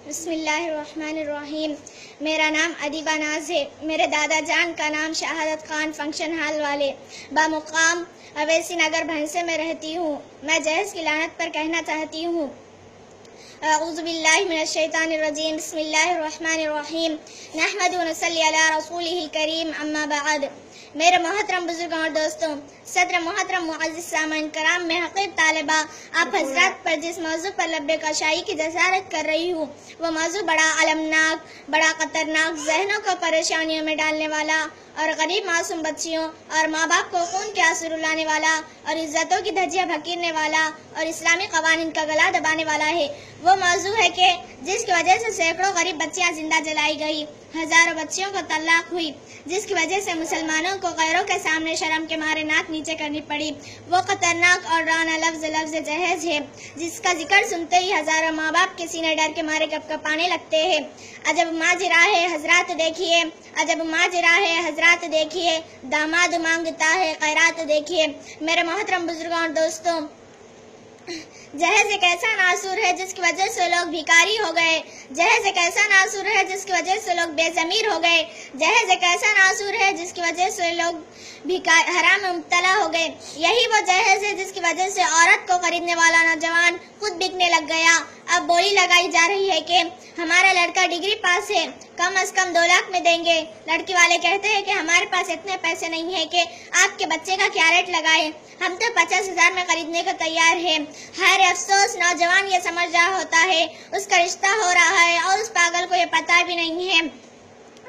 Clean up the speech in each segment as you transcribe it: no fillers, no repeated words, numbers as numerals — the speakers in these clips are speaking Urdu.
بسم اللہ الرحمن الرحیم۔ میرا نام ادیبہ ناز ہے۔ میرے دادا جان کا نام شہادت خان فنکشن ہال والے بمقام اویسی نگر بھنسے میں رہتی ہوں۔ میں جہیز کی لعنت پر کہنا چاہتی ہوں، اعوذ باللہ من الشیطان الرجیم، بسم اللہ الرحمن الرحیم، نحمد و نصلی علی رسولہ الکریم، اما بعد۔ میرے محترم بزرگوں اور دوستوں، صدر محترم معزز سامعین کرام، میں حقیر طالبہ آپ حضرات پر جس موضوع پر لب کشائی کی جسارت کر رہی ہوں وہ موضوع بڑا المناک، بڑا خطرناک، ذہنوں کو پریشانیوں میں ڈالنے والا اور غریب معصوم بچیوں اور ماں باپ کو خون کے آنسو رلانے والا اور عزتوں کی دھجیاں بھکیرنے والا اور اسلامی قوانین کا گلا دبانے والا ہے۔ وہ موضوع ہے کہ جس کی وجہ سے سینکڑوں غریب بچیاں زندہ جلائی گئی، ہزاروں بچیوں کو طلاق ہوئی، جس کی وجہ سے مسلمانوں کو غیروں کے سامنے شرم کے مارے ناک نیچے کرنی پڑی۔ وہ خطرناک اور ڈراؤنا لفظ جہیز ہے، جس کا ذکر سنتے ہی ہزاروں ماں باپ کے سینے ڈر کے مارے کپ کپانے لگتے ہیں۔ عجب ماجرا ہے حضرات دیکھیے، عجب ماجرا ہے حضرات دیکھیے، داماد مانگتا ہے خیرات دیکھیے۔ میرے محترم بزرگوں اور دوستوں، جہیز ایک ایسا ناصور ہے جس کی وجہ سے لوگ بھکاری ہو گئے۔ جہیز ایک ایسا ناصور ہے جس کی وجہ سے لوگ بے ضمیر ہو گئے۔ جہیز ایک ایسا ناصور ہے جس کی وجہ سے لوگ حرام میں مبتلا ہو گئے۔ یہی وہ جہیز ہے جس کی وجہ سے عورت کو خریدنے والا نوجوان خود بکنے لگ گیا۔ اب بولی لگائی جا رہی ہے کہ ہمارا لڑکا ڈگری پاس ہے، کم از کم 2 لاکھ میں دیں گے۔ لڑکی والے کہتے ہیں کہ ہمارے پاس اتنے پیسے نہیں ہیں کہ آپ کے بچے کا کیا ریٹ لگائے، ہم تو 50,000 میں خریدنے کو تیار ہیں۔ ہر افسوس نوجوان یہ سمجھ رہا ہوتا ہے اس کا رشتہ ہو رہا ہے اور اس پاگل کو یہ پتہ بھی نہیں ہے۔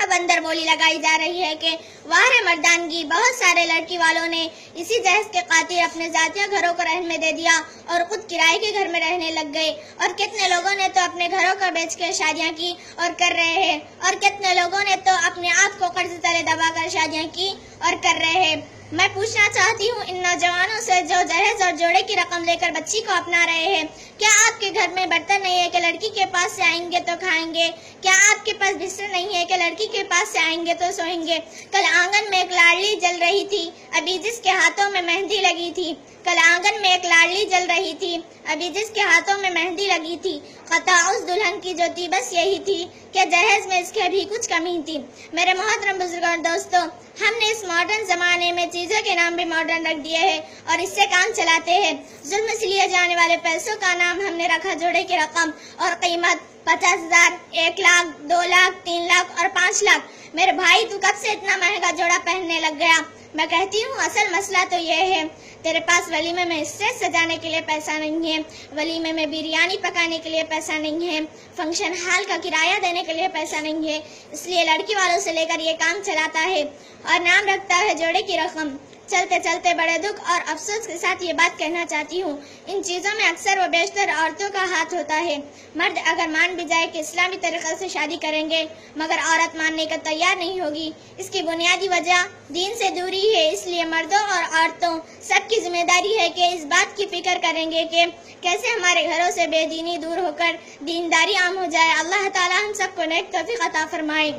اب اندر بولی لگائی جا رہی ہے کہ واہ مردانگی، بہت سارے لڑکی والوں نے اسی جہیز کے خاطر اپنے ذاتیہ گھروں کو رہن میں دے دیا اور خود کرائے کے گھر میں رہنے لگ گئے، اور کتنے لوگوں نے تو اپنے گھروں کو بیچ کے شادیاں کی اور کر رہے ہیں، اور کتنے لوگوں نے تو اپنے آپ کو قرض تلے دبا کر شادیاں کی اور کر رہے ہیں۔ میں پوچھنا چاہتی ہوں ان نوجوانوں سے جو جہیز اور جوڑے کی رقم لے کر بچی کو اپنا رہے ہیں، کیا آپ کے گھر میں برتن نہیں ہے کہ لڑکی کے پاس سے آئیں گے تو کھائیں گے؟ کیا آپ کے پاس بستر نہیں ہے کہ لڑکی کے پاس سے آئیں گے تو سوئیں گے؟ کل آنگن میں ایک لاڑلی جل رہی تھی، ابھی جس کے ہاتھوں میں مہندی لگی تھی۔ کل آنگن میں ایک لاڑلی جل رہی تھی، ابھی جس کے ہاتھوں میں مہندی لگی تھی۔ خطا اس دلہن کی جو تھی بس یہی تھی کہ جہیز میں اس کے بھی کچھ کمی تھی۔ میرے محترم بزرگوں اور دوستوں، ہم نے اس ماڈرن زمانے میں چیزوں کے نام بھی ماڈرن رکھ دیے ہیں اور اس سے کام چلاتے ہیں۔ ظلم سے لیے جانے والے پیسوں کا نام ہم نے رکھا جوڑے کی رقم اور قیمت 50,000، 1 لاکھ، 2 لاکھ، 3 لاکھ اور 5 لاکھ۔ میرے بھائی تو کب سے اتنا مہنگا جوڑا پہننے لگ گیا؟ میں کہتی ہوں اصل مسئلہ تو یہ ہے، تیرے پاس ولیمے میں اسٹیج سجانے کے لیے پیسہ نہیں ہے، ولیمے میں بریانی پکانے کے لیے پیسہ نہیں ہے، فنکشن ہال کا کرایہ دینے کے لیے پیسہ نہیں ہے، اس لیے لڑکی والوں سے لے کر یہ کام چلاتا ہے اور نام رکھتا ہے جوڑے کی رقم۔ چلتے چلتے بڑے دکھ اور افسوس کے ساتھ یہ بات کہنا چاہتی ہوں، ان چیزوں میں اکثر و بیشتر عورتوں کا ہاتھ ہوتا ہے۔ مرد اگر مان بھی جائے کہ اسلامی طریقے سے شادی کریں گے مگر عورت ماننے کا تیار نہیں ہوگی، اس کی بنیادی وجہ دین سے دوری ہے۔ اس لیے مردوں اور عورتوں سب کی ذمہ داری ہے کہ اس بات کی فکر کریں گے کہ کیسے ہمارے گھروں سے بے دینی دور ہو کر دینداری عام ہو جائے۔ اللہ تعالی ہم سب کو نیک توفیق عطا فرمائے۔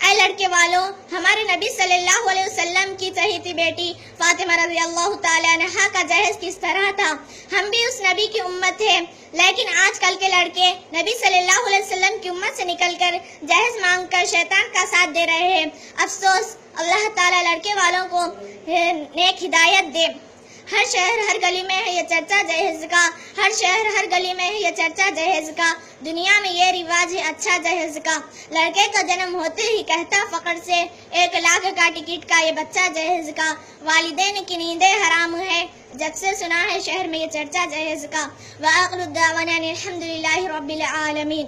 اے لڑکے والوں، ہمارے نبی صلی اللہ علیہ وسلم کی چہیتی بیٹی فاطمہ رضی اللہ تعالیٰ عنہا کا جہیز کس طرح تھا؟ ہم بھی اس نبی کی امت ہیں، لیکن آج کل کے لڑکے نبی صلی اللہ علیہ وسلم کی امت سے نکل کر جہیز مانگ کر شیطان کا ساتھ دے رہے ہیں۔ افسوس، اللہ تعالیٰ لڑکے والوں کو نیک ہدایت دے۔ ہر شہر ہر گلی میں ہے یہ چرچا جہیز کا، ہر شہر ہر گلی میں ہے یہ چرچا جہیز کا، دنیا میں یہ رواج ہے اچھا جہیز کا۔ لڑکے کا جنم ہوتے ہی کہتا فخر سے 1 لاکھ کا ٹکٹ کا یہ بچہ جہیز کا، والدین کی نیندیں حرام ہے جب سے سنا ہے شہر میں یہ چرچا جہیز کا۔ وآخر الدعوانا الحمدللہ رب العالمین۔